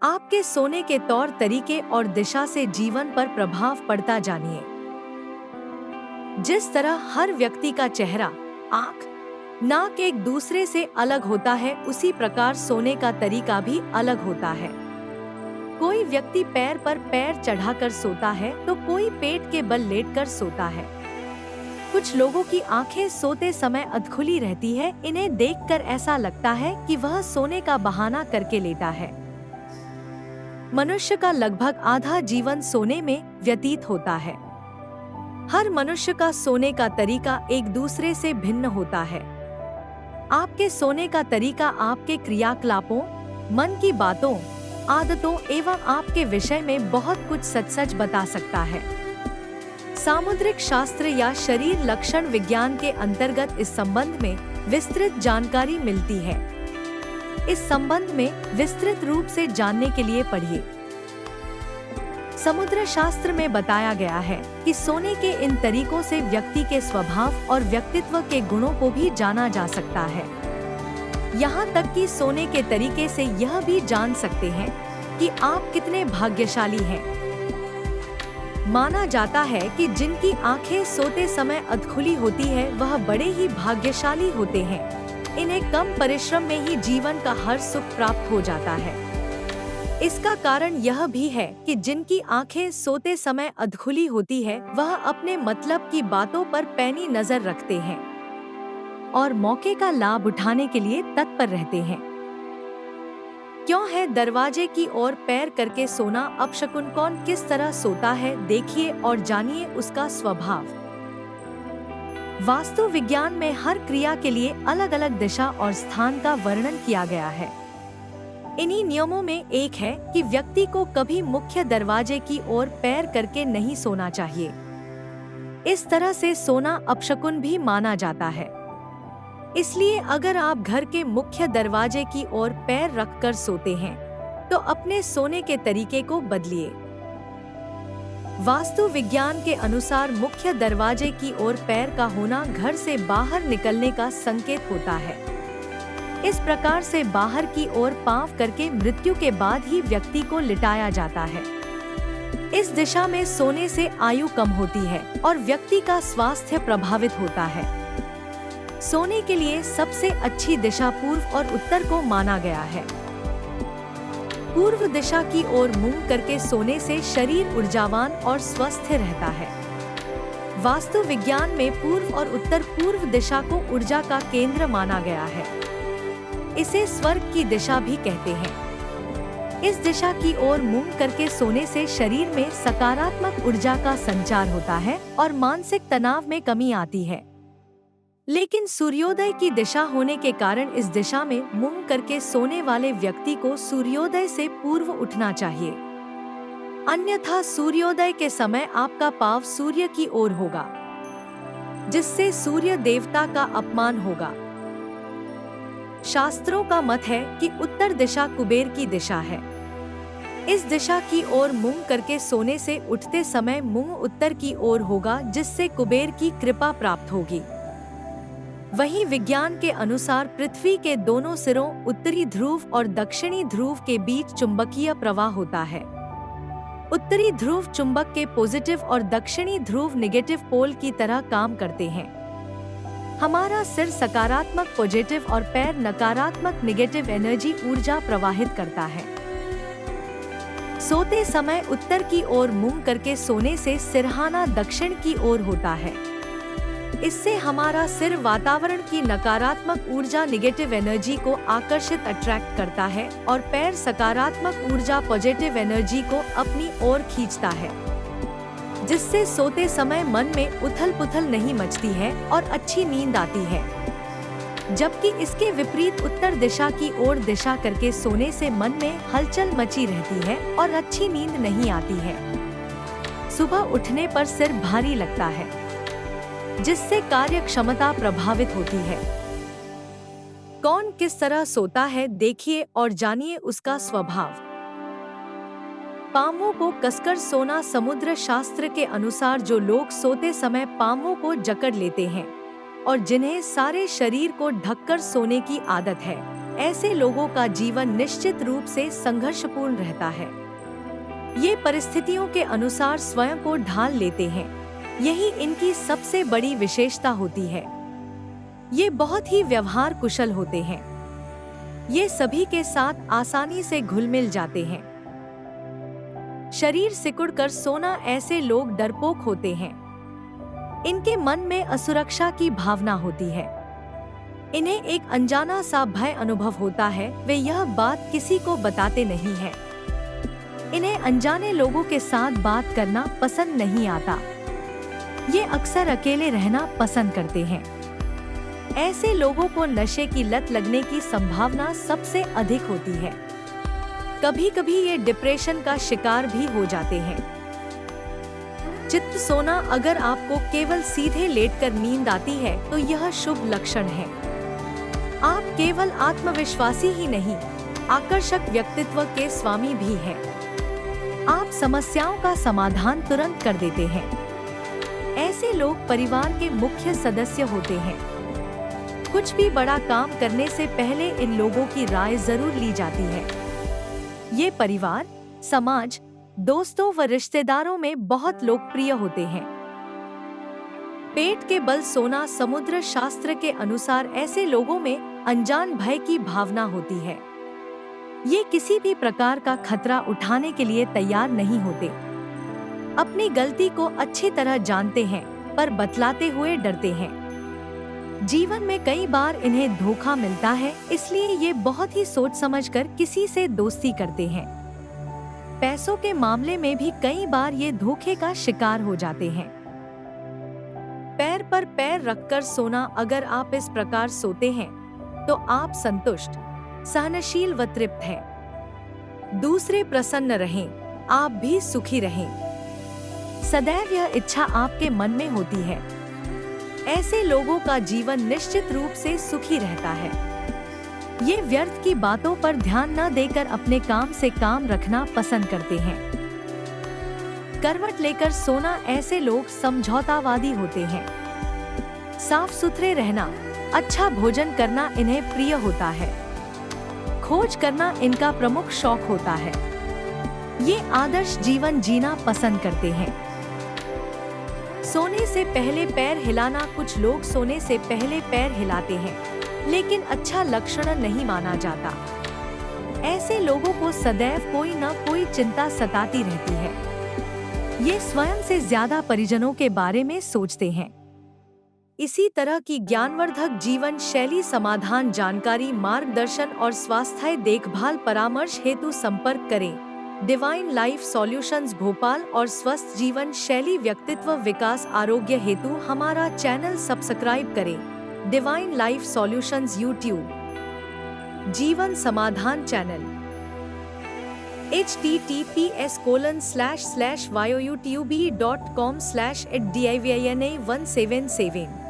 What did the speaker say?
आपके सोने के तौर तरीके और दिशा से जीवन पर प्रभाव पड़ता जानिए। जिस तरह हर व्यक्ति का चेहरा, आँख, नाक एक दूसरे से अलग होता है, उसी प्रकार सोने का तरीका भी अलग होता है। कोई व्यक्ति पैर पर पैर चढ़ाकर सोता है तो कोई पेट के बल लेटकर सोता है। कुछ लोगों की आंखें सोते समय अधखुली रहती है। इन्हें देखकर ऐसा लगता है कि वह सोने का बहाना करके लेटा है। मनुष्य का लगभग आधा जीवन सोने में व्यतीत होता है। हर मनुष्य का सोने का तरीका एक दूसरे से भिन्न होता है। आपके सोने का तरीका आपके क्रियाकलापों, मन की बातों, आदतों एवं आपके विषय में बहुत कुछ सच बता सकता है। सामुद्रिक शास्त्र या शरीर लक्षण विज्ञान के अंतर्गत इस संबंध में विस्तृत जानकारी मिलती है। इस संबंध में विस्तृत रूप से जानने के लिए पढ़िए। समुद्र शास्त्र में बताया गया है कि सोने के इन तरीकों से व्यक्ति के स्वभाव और व्यक्तित्व के गुणों को भी जाना जा सकता है। यहाँ तक कि सोने के तरीके से यह भी जान सकते हैं कि आप कितने भाग्यशाली हैं। माना जाता है कि जिनकी आंखें सोते समय अधखुली होती है वह बड़े ही भाग्यशाली होते हैं। इन्हें कम परिश्रम में ही जीवन का हर सुख प्राप्त हो जाता है। इसका कारण यह भी है कि जिनकी आंखें सोते समय अधखुली होती है वह अपने मतलब की बातों पर पैनी नजर रखते हैं और मौके का लाभ उठाने के लिए तत्पर रहते हैं। क्यों है दरवाजे की ओर पैर करके सोना अपशकुन? कौन किस तरह सोता है देखिए और जानिए उसका स्वभाव। वास्तु विज्ञान में हर क्रिया के लिए अलग अलग दिशा और स्थान का वर्णन किया गया है। इन्हीं नियमों में एक है कि व्यक्ति को कभी मुख्य दरवाजे की ओर पैर करके नहीं सोना चाहिए। इस तरह से सोना अपशकुन भी माना जाता है। इसलिए अगर आप घर के मुख्य दरवाजे की ओर पैर रखकर सोते हैं तो अपने सोने के तरीके को बदलिए। वास्तु विज्ञान के अनुसार मुख्य दरवाजे की ओर पैर का होना घर से बाहर निकलने का संकेत होता है। इस प्रकार से बाहर की ओर पांव करके मृत्यु के बाद ही व्यक्ति को लिटाया जाता है। इस दिशा में सोने से आयु कम होती है और व्यक्ति का स्वास्थ्य प्रभावित होता है। सोने के लिए सबसे अच्छी दिशा पूर्व और उत्तर को माना गया है। पूर्व दिशा की ओर मुंह करके सोने से शरीर ऊर्जावान और स्वस्थ रहता है। वास्तु विज्ञान में पूर्व और उत्तर पूर्व दिशा को ऊर्जा का केंद्र माना गया है। इसे स्वर्ग की दिशा भी कहते हैं। इस दिशा की ओर मुंह करके सोने से शरीर में सकारात्मक ऊर्जा का संचार होता है और मानसिक तनाव में कमी आती है। लेकिन सूर्योदय की दिशा होने के कारण इस दिशा में मुंह करके सोने वाले व्यक्ति को सूर्योदय से पूर्व उठना चाहिए। अन्यथा सूर्योदय के समय आपका पाँव सूर्य की ओर होगा, जिससे सूर्य देवता का अपमान होगा। शास्त्रों का मत है कि उत्तर दिशा कुबेर की दिशा है। इस दिशा की ओर मुंह करके सोने से उठते समय मुंह उत्तर की ओर होगा, जिससे कुबेर की कृपा प्राप्त होगी। वहीं विज्ञान के अनुसार पृथ्वी के दोनों सिरों उत्तरी ध्रुव और दक्षिणी ध्रुव के बीच चुंबकीय प्रवाह होता है। उत्तरी ध्रुव चुंबक के पॉजिटिव और दक्षिणी ध्रुव नेगेटिव पोल की तरह काम करते हैं। हमारा सिर सकारात्मक पॉजिटिव और पैर नकारात्मक नेगेटिव एनर्जी ऊर्जा प्रवाहित करता है। सोते समय उत्तर की ओर मुंह करके सोने से सिरहाना दक्षिण की ओर होता है। इससे हमारा सिर वातावरण की नकारात्मक ऊर्जा नेगेटिव एनर्जी को आकर्षित अट्रैक्ट करता है और पैर सकारात्मक ऊर्जा पॉजिटिव एनर्जी को अपनी ओर खींचता है, जिससे सोते समय मन में उथल पुथल नहीं मचती है और अच्छी नींद आती है। जबकि इसके विपरीत उत्तर दिशा की ओर दिशा करके सोने से मन में हलचल मची रहती है और अच्छी नींद नहीं आती है। सुबह उठने पर सिर भारी लगता है, जिससे कार्य क्षमता प्रभावित होती है। कौन किस तरह सोता है देखिए और जानिए उसका स्वभाव। पांवों को कसकर सोना। समुद्र शास्त्र के अनुसार जो लोग सोते समय पांवों को जकड़ लेते हैं और जिन्हें सारे शरीर को ढककर सोने की आदत है, ऐसे लोगों का जीवन निश्चित रूप से संघर्षपूर्ण रहता है। ये परिस्थितियों के अनुसार स्वयं को ढाल लेते हैं। यही इनकी सबसे बड़ी विशेषता होती है। ये बहुत ही व्यवहार कुशल होते हैं। ये सभी के साथ आसानी से घुल मिल जाते हैं। शरीर सिकुड़कर सोना, ऐसे लोग डरपोक होते हैं। इनके मन में असुरक्षा की भावना होती है। इन्हें एक अनजाना सा भय अनुभव होता है। वे यह बात किसी को बताते नहीं हैं। इन्हें अनजाने लोगों के साथ बात करना पसंद नहीं आता। ये अक्सर अकेले रहना पसंद करते हैं। ऐसे लोगों को नशे की लत लगने की संभावना सबसे अधिक होती है। कभी कभी ये डिप्रेशन का शिकार भी हो जाते हैं। चित्त सोना, अगर आपको केवल सीधे लेटकर नींद आती है तो यह शुभ लक्षण है। आप केवल आत्मविश्वासी ही नहीं, आकर्षक व्यक्तित्व के स्वामी भी हैं। आप समस्याओं का समाधान तुरंत कर देते हैं। ऐसे लोग परिवार के मुख्य सदस्य होते हैं। कुछ भी बड़ा काम करने से पहले इन लोगों की राय जरूर ली जाती है। ये परिवार, समाज, दोस्तों व रिश्तेदारों में बहुत लोकप्रिय होते हैं। पेट के बल सोना, समुद्र शास्त्र के अनुसार ऐसे लोगों में अनजान भय की भावना होती है। ये किसी भी प्रकार का खतरा उठाने के लिए तैयार नहीं होते। अपनी गलती को अच्छी तरह जानते हैं पर बतलाते हुए डरते हैं। जीवन में कई बार इन्हें धोखा मिलता है, इसलिए ये बहुत ही सोच समझकर किसी से दोस्ती करते हैं। पैसों के मामले में भी कई बार ये धोखे का शिकार हो जाते हैं। पैर पर पैर रखकर सोना, अगर आप इस प्रकार सोते हैं तो आप संतुष्ट, सहनशील व तृप्त हैं। दूसरे प्रसन्न रहें, आप भी सुखी रहें। सदैव यह इच्छा आपके मन में होती है। ऐसे लोगों का जीवन निश्चित रूप से सुखी रहता है। ये व्यर्थ की बातों पर ध्यान न देकर अपने काम से काम रखना पसंद करते हैं। करवट लेकर सोना, ऐसे लोग समझौतावादी होते हैं। साफ सुथरे रहना, अच्छा भोजन करना इन्हें प्रिय होता है। खोज करना इनका प्रमुख शौक होता है। ये आदर्श जीवन जीना पसंद करते हैं। सोने से पहले पैर हिलाना, कुछ लोग सोने से पहले पैर हिलाते हैं, लेकिन अच्छा लक्षण नहीं माना जाता। ऐसे लोगों को सदैव कोई न कोई चिंता सताती रहती है। ये स्वयं से ज्यादा परिजनों के बारे में सोचते हैं। इसी तरह की ज्ञानवर्धक जीवन शैली, समाधान, जानकारी, मार्गदर्शन और स्वास्थ्य देखभाल परामर्श हेतु संपर्क करें डिवाइन लाइफ सॉल्यूशंस भोपाल। और स्वस्थ जीवन शैली व्यक्तित्व विकास आरोग्य हेतु हमारा चैनल सब्सक्राइब करें डिवाइन लाइफ सॉल्यूशंस यूट्यूब जीवन समाधान चैनल https://youtube.com/divina177